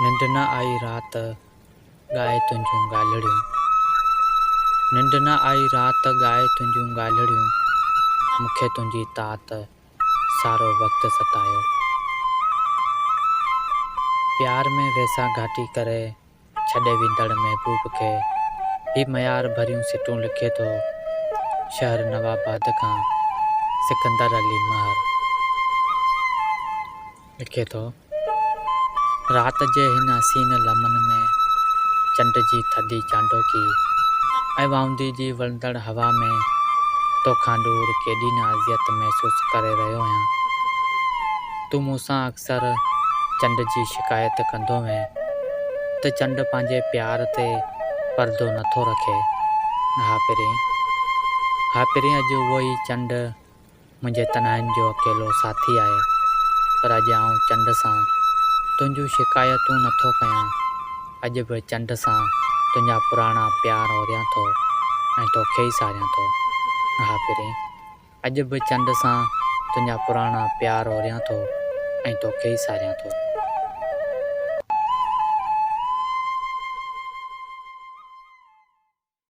निंड न आई रात गाए तुंहिंजूं ॻाल्हिड़ियूं। निंड न आई रात गाए तुंहिंजूं ॻाल्हिड़ियूं। मूंखे तुंहिंजी तात सारो वक़्तु सतायो। प्यार में वैसा घाटी करे छॾे वेंदड़ महबूब खे ही मयार भरियूं सिटूं लिखे थो शहर नवाबाद खां सिकंदर अली महर। लिखे थो, रात जे हिन हसीन लमन में चंड जी थधी चांडोकी ऐं वाउंदी जी वलंदड़ हवा में तोखां दूर केॾी न अज़ियत महसूसु करे रहियो आहियां। तूं मूंसां अक्सर चंड जी शिकायत कंदो वएं त चंड पंहिंजे प्यार ते पर्दो नथो रखे। हा पिरीं अॼु उहो ई चंड मुंहिंजे तन्हाइनि जो अकेलो साथी आहे, पर अॼु आउं चंड सां तुंहिंजूं शिकायतूं नथो कयां। अॼु बि चंड सां तुंहिंजा पुराणा प्यार ओरियां थो ऐं तोखे ई सारियां थो। हा पिरीं, अॼु बि चंड सां तुंहिंजा पुराणा प्यार ओरियां थो ऐं तोखे ई सारियां थो।